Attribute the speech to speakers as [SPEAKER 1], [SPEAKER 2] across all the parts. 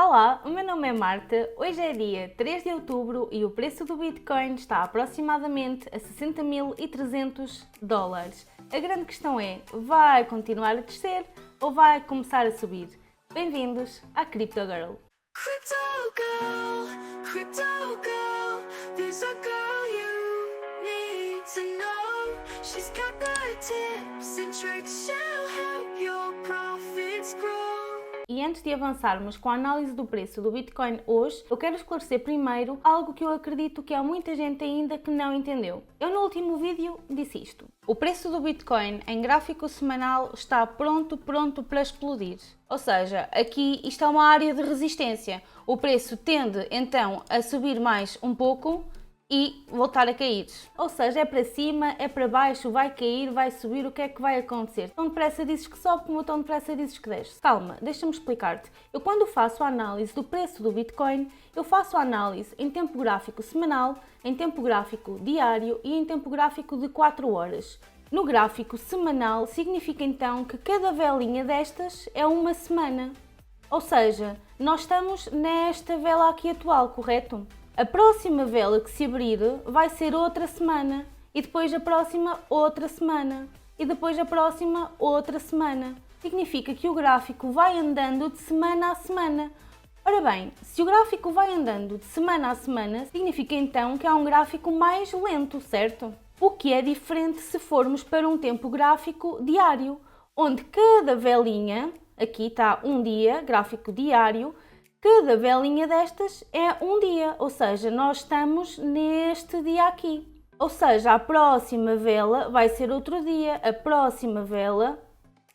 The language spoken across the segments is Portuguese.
[SPEAKER 1] Olá, o meu nome é Marta, hoje é dia 3 de outubro e o preço do Bitcoin está aproximadamente a 60.300 dólares. A grande questão é, vai continuar a descer ou vai começar a subir? Bem-vindos à Crypto Girl.
[SPEAKER 2] Crypto girl, there's a girl you need to know. She's got the tips and tricks, she'll help your profits grow.
[SPEAKER 1] E antes de avançarmos com a análise do preço do Bitcoin hoje, eu quero esclarecer primeiro algo que eu acredito que há muita gente ainda que não entendeu. Eu no último vídeo disse isto. O preço do Bitcoin em gráfico semanal está pronto para explodir. Ou seja, aqui isto é uma área de resistência. O preço tende então a subir mais um pouco e voltar a cair. Ou seja, é para cima, é para baixo, vai cair, vai subir, o que é que vai acontecer? Tão depressa dizes que sobe, como tão depressa dizes que desce. Calma, deixa-me explicar-te. Eu quando faço a análise do preço do Bitcoin, eu faço a análise em tempo gráfico semanal, em tempo gráfico diário e em tempo gráfico de 4 horas. No gráfico semanal significa então que cada velinha destas é uma semana. Ou seja, nós estamos nesta vela aqui atual, correto? A próxima vela que se abrir vai ser outra semana, e depois a próxima outra semana, e depois a próxima outra semana. Significa que o gráfico vai andando de semana a semana. Ora bem, se o gráfico vai andando de semana a semana, significa então que é um gráfico mais lento, certo? O que é diferente se formos para um tempo gráfico diário, onde cada velinha, aqui está um dia, gráfico diário, cada velinha destas é um dia, ou seja, nós estamos neste dia aqui. Ou seja, a próxima vela vai ser outro dia, a próxima vela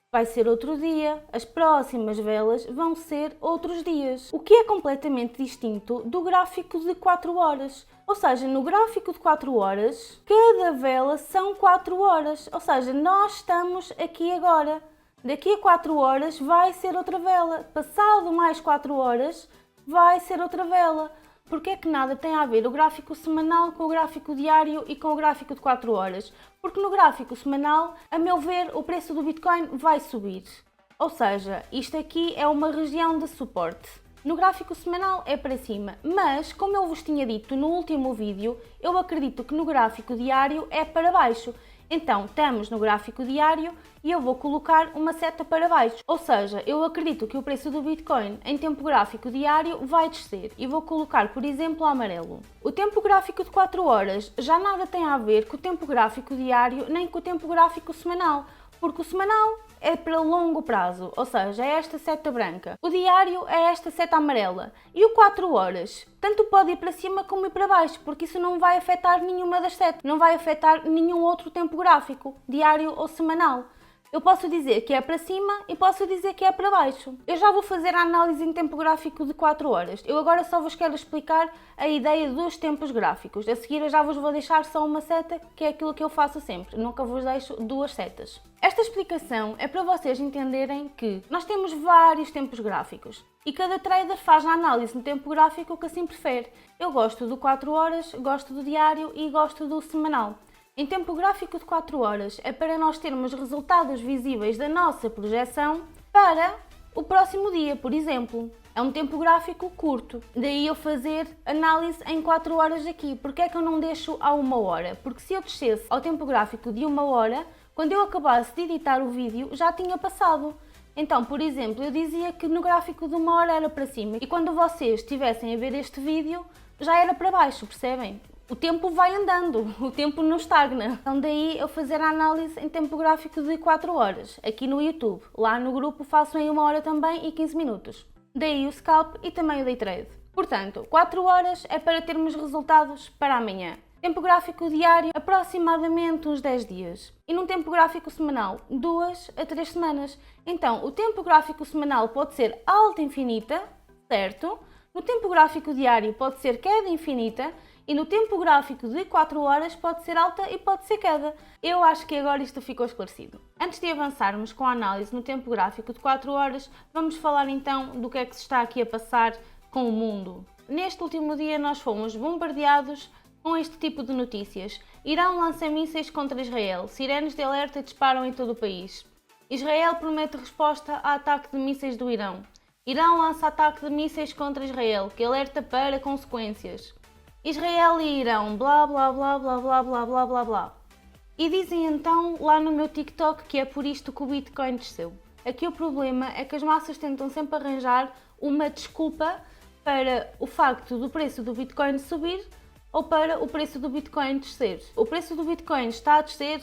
[SPEAKER 1] vai ser outro dia, as próximas velas vão ser outros dias. O que é completamente distinto do gráfico de 4 horas. Ou seja, no gráfico de 4 horas, cada vela são 4 horas. Ou seja, nós estamos aqui agora. Daqui a 4 horas vai ser outra vela. Passado mais 4 horas vai ser outra vela. Porque é que nada tem a ver o gráfico semanal com o gráfico diário e com o gráfico de 4 horas? Porque no gráfico semanal, a meu ver, o preço do Bitcoin vai subir. Ou seja, isto aqui é uma região de suporte. No gráfico semanal é para cima, mas como eu vos tinha dito no último vídeo, eu acredito que no gráfico diário é para baixo. Então, estamos no gráfico diário e eu vou colocar uma seta para baixo. Ou seja, eu acredito que o preço do Bitcoin em tempo gráfico diário vai descer e vou colocar, por exemplo, amarelo. O tempo gráfico de 4 horas já nada tem a ver com o tempo gráfico diário nem com o tempo gráfico semanal, porque o semanal é para longo prazo, ou seja, é esta seta branca. O diário é esta seta amarela. E o 4 horas, tanto pode ir para cima como ir para baixo, porque isso não vai afetar nenhuma das setas, não vai afetar nenhum outro tempo gráfico, diário ou semanal. Eu posso dizer que é para cima e posso dizer que é para baixo. Eu já vou fazer a análise em tempo gráfico de 4 horas. Eu agora só vos quero explicar a ideia dos tempos gráficos. A seguir eu já vos vou deixar só uma seta, que é aquilo que eu faço sempre. Nunca vos deixo duas setas. Esta explicação é para vocês entenderem que nós temos vários tempos gráficos e cada trader faz a análise no tempo gráfico que assim prefere. Eu gosto do 4 horas, gosto do diário e gosto do semanal. Em tempo gráfico de 4 horas é para nós termos resultados visíveis da nossa projeção para o próximo dia, por exemplo. É um tempo gráfico curto, daí eu fazer análise em 4 horas aqui. Porque é que eu não deixo a 1 hora? Porque se eu descesse ao tempo gráfico de 1 hora, quando eu acabasse de editar o vídeo já tinha passado. Então, por exemplo, eu dizia que no gráfico de 1 hora era para cima e quando vocês estivessem a ver este vídeo já era para baixo, percebem? O tempo vai andando, o tempo não estagna. Então daí eu fazer a análise em tempo gráfico de 4 horas, aqui no YouTube. Lá no grupo faço em 1 hora também e 15 minutos. Daí o scalp e também o day trade. Portanto, 4 horas é para termos resultados para amanhã. Tempo gráfico diário, aproximadamente uns 10 dias. E num tempo gráfico semanal, 2 a 3 semanas. Então, o tempo gráfico semanal pode ser alta infinita, certo? No tempo gráfico diário pode ser queda infinita. E no tempo gráfico de 4 horas pode ser alta e pode ser queda. Eu acho que agora isto ficou esclarecido. Antes de avançarmos com a análise no tempo gráfico de 4 horas, vamos falar então do que é que se está aqui a passar com o mundo. Neste último dia nós fomos bombardeados com este tipo de notícias. Irão lança mísseis contra Israel, sirenes de alerta disparam em todo o país. Israel promete resposta a ataque de mísseis do Irão. Irão lança ataque de mísseis contra Israel, que alerta para consequências. Israel e Irão, blá blá blá blá blá blá blá blá blá. E dizem então lá no meu TikTok que é por isto que o Bitcoin desceu. Aqui o problema é que as massas tentam sempre arranjar uma desculpa para o facto do preço do Bitcoin subir ou para o preço do Bitcoin descer. O preço do Bitcoin está a descer,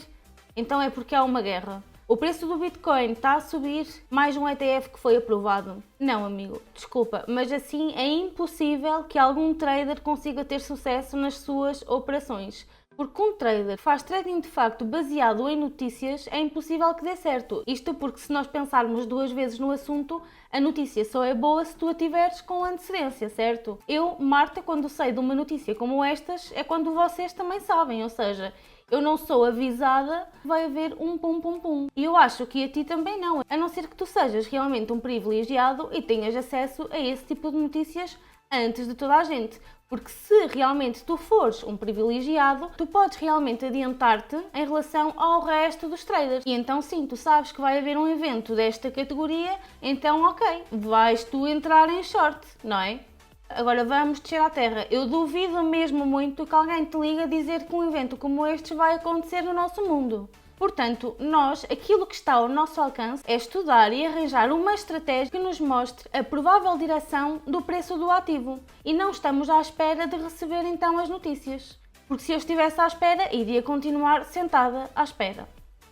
[SPEAKER 1] então é porque há uma guerra. O preço do Bitcoin está a subir, mais um ETF que foi aprovado. Não, amigo, desculpa, mas assim é impossível que algum trader consiga ter sucesso nas suas operações. Porque um trader que faz trading de facto baseado em notícias é impossível que dê certo. Isto porque se nós pensarmos duas vezes no assunto, a notícia só é boa se tu a tiveres com antecedência, certo? Eu, Marta, quando sei de uma notícia como estas, é quando vocês também sabem, ou seja, eu não sou avisada, vai haver um pum pum pum. E eu acho que a ti também não, a não ser que tu sejas realmente um privilegiado e tenhas acesso a esse tipo de notícias antes de toda a gente. Porque se realmente tu fores um privilegiado, tu podes realmente adiantar-te em relação ao resto dos traders. E então sim, tu sabes que vai haver um evento desta categoria, então ok, vais tu entrar em short, não é? Agora vamos descer à terra. Eu duvido mesmo muito que alguém te ligue a dizer que um evento como este vai acontecer no nosso mundo. Portanto, nós, aquilo que está ao nosso alcance é estudar e arranjar uma estratégia que nos mostre a provável direção do preço do ativo. E não estamos à espera de receber então as notícias. Porque se eu estivesse à espera, iria continuar sentada à espera.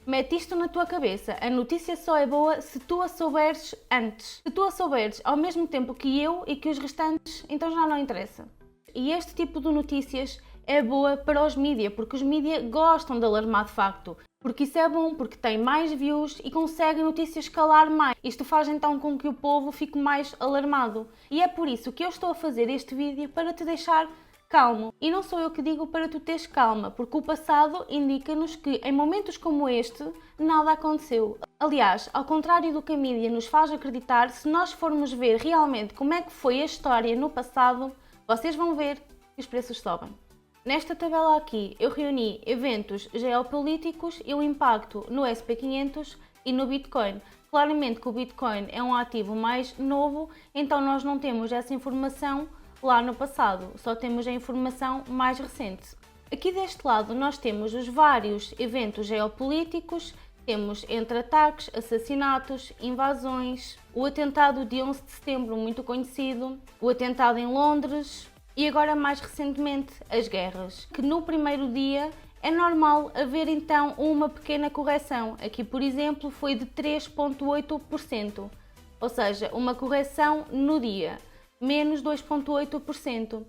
[SPEAKER 1] Mete isto na tua cabeça, a notícia só é boa se tu a souberes antes. Se tu a souberes ao mesmo tempo que eu e que os restantes, então já não interessa. E este tipo de notícias é boa para os mídia, porque os mídia gostam de alarmar de facto. Porque isso é bom, porque tem mais views e consegue notícias escalar mais. Isto faz então com que o povo fique mais alarmado. E é por isso que eu estou a fazer este vídeo, para te deixar calmo. E não sou eu que digo para tu teres calma, porque o passado indica-nos que em momentos como este, nada aconteceu. Aliás, ao contrário do que a mídia nos faz acreditar, se nós formos ver realmente como é que foi a história no passado, vocês vão ver que os preços sobem. Nesta tabela aqui eu reuni eventos geopolíticos e o impacto no SP500 e no Bitcoin. Claramente que o Bitcoin é um ativo mais novo, então nós não temos essa informação lá no passado, só temos a informação mais recente. Aqui deste lado nós temos os vários eventos geopolíticos, temos entre ataques, assassinatos, invasões, o atentado de 11 de setembro muito conhecido, o atentado em Londres, e agora mais recentemente as guerras, que no primeiro dia é normal haver então uma pequena correção. Aqui por exemplo foi de 3,8%, ou seja, uma correção no dia, menos 2,8%.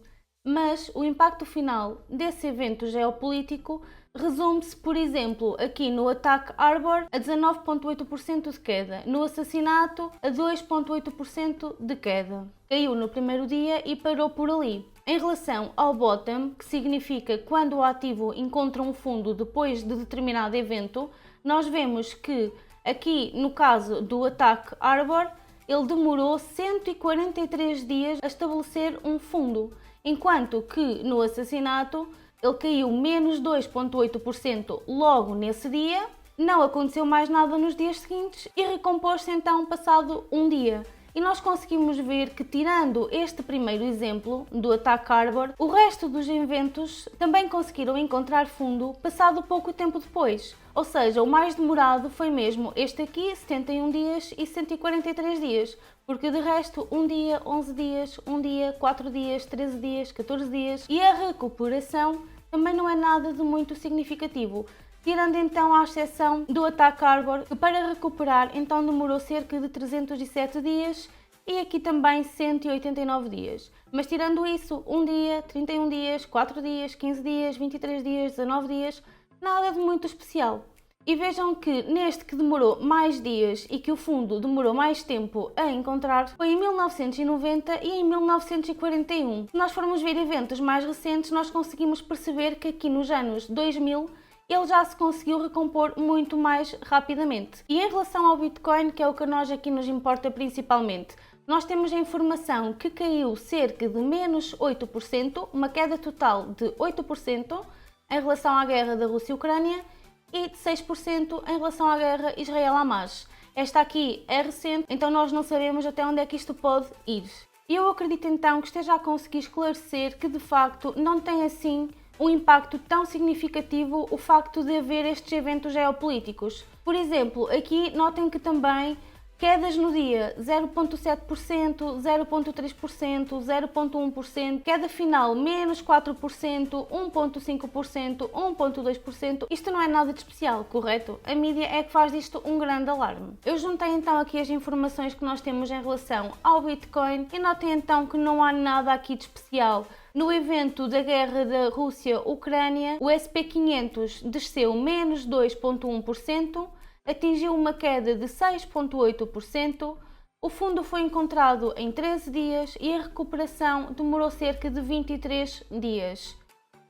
[SPEAKER 1] Mas o impacto final desse evento geopolítico resume-se, por exemplo, aqui no ataque Arbor a 19,8% de queda, no assassinato a 2,8% de queda. Caiu no primeiro dia e parou por ali. Em relação ao bottom, que significa quando o ativo encontra um fundo depois de determinado evento, nós vemos que aqui no caso do ataque Arbor, ele demorou 143 dias a estabelecer um fundo, enquanto que no assassinato ele caiu menos 2,8% logo nesse dia, não aconteceu mais nada nos dias seguintes e recompôs-se então passado um dia. E nós conseguimos ver que, tirando este primeiro exemplo do ataque Arbor, o resto dos eventos também conseguiram encontrar fundo passado pouco tempo depois. Ou seja, o mais demorado foi mesmo este aqui, 71 dias e 143 dias. Porque de resto, um dia, 11 dias, um dia, 4 dias, 13 dias, 14 dias. E a recuperação também não é nada de muito significativo. Tirando então a exceção do ataque Arbor, que para recuperar então demorou cerca de 307 dias e aqui também 189 dias. Mas tirando isso, um dia, 31 dias, 4 dias, 15 dias, 23 dias, 19 dias, nada de muito especial. E vejam que neste que demorou mais dias e que o fundo demorou mais tempo a encontrar, foi em 1990 e em 1941. Se nós formos ver eventos mais recentes, nós conseguimos perceber que aqui nos anos 2000 ele já se conseguiu recompor muito mais rapidamente. E em relação ao Bitcoin, que é o que a nós aqui nos importa principalmente, nós temos a informação que caiu cerca de menos 8%, uma queda total de 8% em relação à guerra da Rússia e Ucrânia e de 6% em relação à guerra Israel-Hamas. Esta aqui é recente, então nós não sabemos até onde é que isto pode ir. E eu acredito então que esteja a conseguir esclarecer que de facto não tem assim um impacto tão significativo o facto de haver estes eventos geopolíticos. Por exemplo, aqui notem que também quedas no dia 0,7%, 0,3%, 0,1%, queda final menos 4%, 1,5%, 1,2%. Isto não é nada de especial, correto? A mídia é que faz disto um grande alarme. Eu juntei então aqui as informações que nós temos em relação ao Bitcoin e notem então que não há nada aqui de especial. No evento da guerra da Rússia-Ucrânia, o SP500 desceu menos 2,1%, atingiu uma queda de 6,8%, o fundo foi encontrado em 13 dias e a recuperação demorou cerca de 23 dias.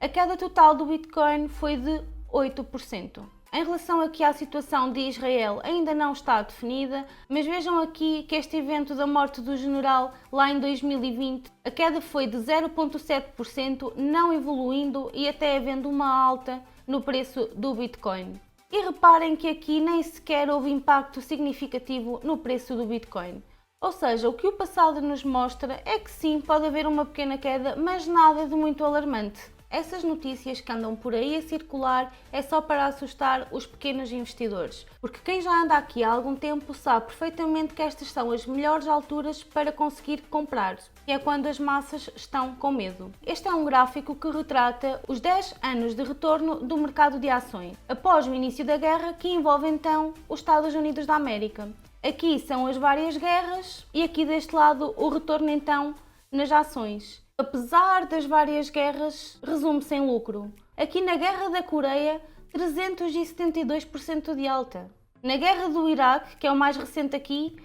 [SPEAKER 1] A queda total do Bitcoin foi de 8%. Em relação aqui à situação de Israel, ainda não está definida, mas vejam aqui que este evento da morte do general lá em 2020, a queda foi de 0,7%, não evoluindo e até havendo uma alta no preço do Bitcoin. E reparem que aqui nem sequer houve impacto significativo no preço do Bitcoin. Ou seja, o que o passado nos mostra é que sim, pode haver uma pequena queda, mas nada de muito alarmante. Essas notícias que andam por aí a circular é só para assustar os pequenos investidores, porque quem já anda aqui há algum tempo sabe perfeitamente que estas são as melhores alturas para conseguir comprar, que é quando as massas estão com medo. Este é um gráfico que retrata os 10 anos de retorno do mercado de ações, após o início da guerra que envolve então os Estados Unidos da América. Aqui são as várias guerras e aqui deste lado o retorno então nas ações. Apesar das várias guerras, resume-se em lucro. Aqui na Guerra da Coreia, 372% de alta. Na Guerra do Iraque, que é o mais recente aqui,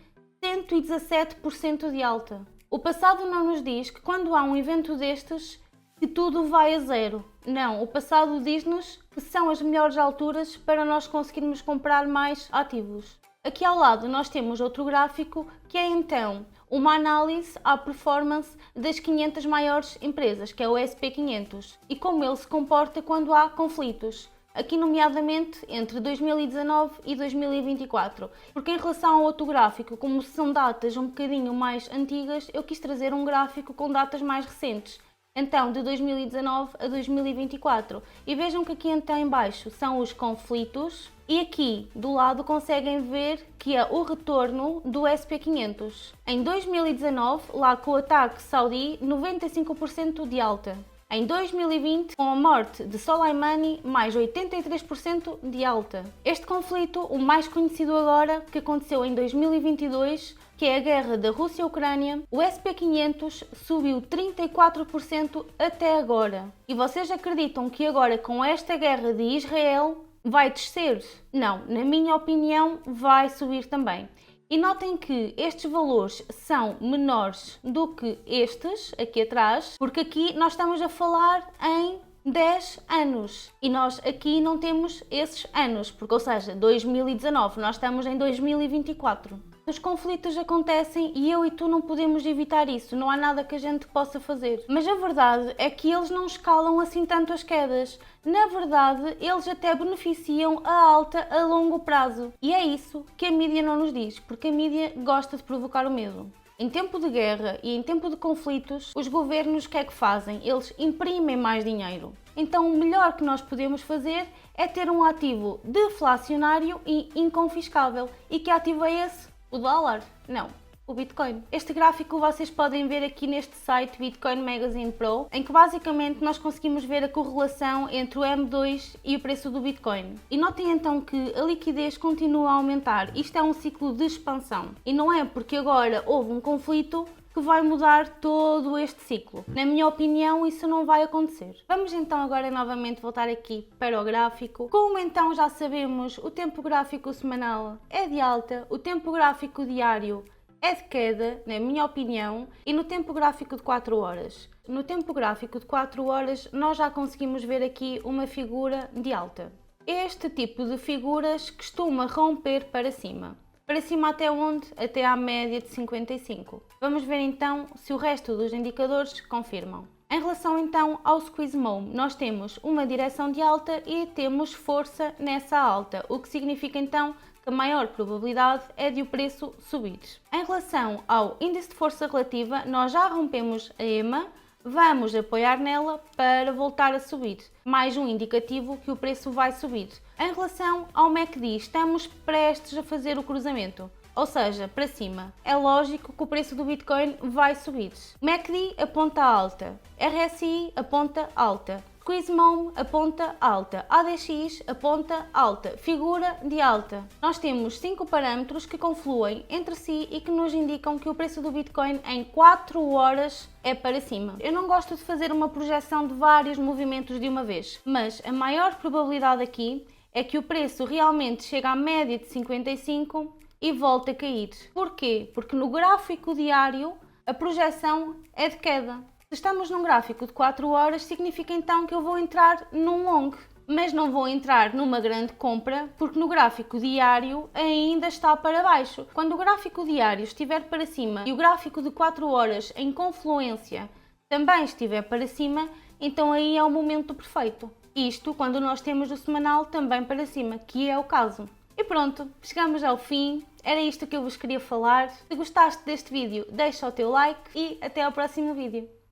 [SPEAKER 1] 117% de alta. O passado não nos diz que quando há um evento destes, que tudo vai a zero. Não, o passado diz-nos que são as melhores alturas para nós conseguirmos comprar mais ativos. Aqui ao lado nós temos outro gráfico que é então uma análise à performance das 500 maiores empresas, que é o SP500, e como ele se comporta quando há conflitos, aqui nomeadamente entre 2019 e 2024, porque em relação ao outro gráfico, como são datas um bocadinho mais antigas, eu quis trazer um gráfico com datas mais recentes, então de 2019 a 2024, e vejam que aqui então em baixo são os conflitos, e aqui do lado conseguem ver que é o retorno do SP500. Em 2019, lá com o ataque saudi, 95% de alta. Em 2020, com a morte de Soleimani, mais 83% de alta. Este conflito, o mais conhecido agora, que aconteceu em 2022, que é a guerra da Rússia-Ucrânia, o SP500 subiu 34% até agora. E vocês acreditam que agora com esta guerra de Israel vai descer? Não, na minha opinião vai subir também. E notem que estes valores são menores do que estes aqui atrás, porque aqui nós estamos a falar em 10 anos e nós aqui não temos esses anos, porque ou seja, 2019, nós estamos em 2024. Os conflitos acontecem e eu e tu não podemos evitar isso, não há nada que a gente possa fazer. Mas a verdade é que eles não escalam assim tanto as quedas. Na verdade, eles até beneficiam a alta a longo prazo. E é isso que a mídia não nos diz, porque a mídia gosta de provocar o medo. Em tempo de guerra e em tempo de conflitos, os governos o que é que fazem? Eles imprimem mais dinheiro. Então o melhor que nós podemos fazer é ter um ativo deflacionário e inconfiscável. E que ativo é esse? O dólar? Não, o Bitcoin. Este gráfico vocês podem ver aqui neste site Bitcoin Magazine Pro, em que basicamente nós conseguimos ver a correlação entre o M2 e o preço do Bitcoin. E notem então que a liquidez continua a aumentar. Isto é um ciclo de expansão. E não é porque agora houve um conflito que vai mudar todo este ciclo. Na minha opinião, isso não vai acontecer. Vamos então agora novamente voltar aqui para o gráfico. Como então já sabemos, o tempo gráfico semanal é de alta, o tempo gráfico diário é de queda, na minha opinião, e no tempo gráfico de 4 horas. No tempo gráfico de 4 horas, nós já conseguimos ver aqui uma figura de alta. Este tipo de figuras costuma romper para cima. Para cima até onde? Até à média de 55. Vamos ver então se o resto dos indicadores confirmam. Em relação então ao Squeeze Mome, nós temos uma direção de alta e temos força nessa alta, o que significa então que a maior probabilidade é de o preço subir. Em relação ao índice de força relativa, nós já rompemos a EMA, vamos apoiar nela para voltar a subir. Mais um indicativo que o preço vai subir. Em relação ao MACD, estamos prestes a fazer o cruzamento, ou seja, para cima. É lógico que o preço do Bitcoin vai subir. MACD aponta alta, RSI aponta alta, Squeeze Mom aponta alta, ADX aponta alta, figura de alta. Nós temos 5 parâmetros que confluem entre si e que nos indicam que o preço do Bitcoin em 4 horas é para cima. Eu não gosto de fazer uma projeção de vários movimentos de uma vez, mas a maior probabilidade aqui é que o preço realmente chegue à média de 55 e volte a cair. Porquê? Porque no gráfico diário a projeção é de queda. Se estamos num gráfico de 4 horas, significa então que eu vou entrar num long, mas não vou entrar numa grande compra porque no gráfico diário ainda está para baixo. Quando o gráfico diário estiver para cima e o gráfico de 4 horas em confluência também estiver para cima, então aí é o momento perfeito. Isto quando nós temos o semanal também para cima, que é o caso. E pronto, chegamos ao fim, era isto que eu vos queria falar. Se gostaste deste vídeo, deixa o teu like e até ao próximo vídeo.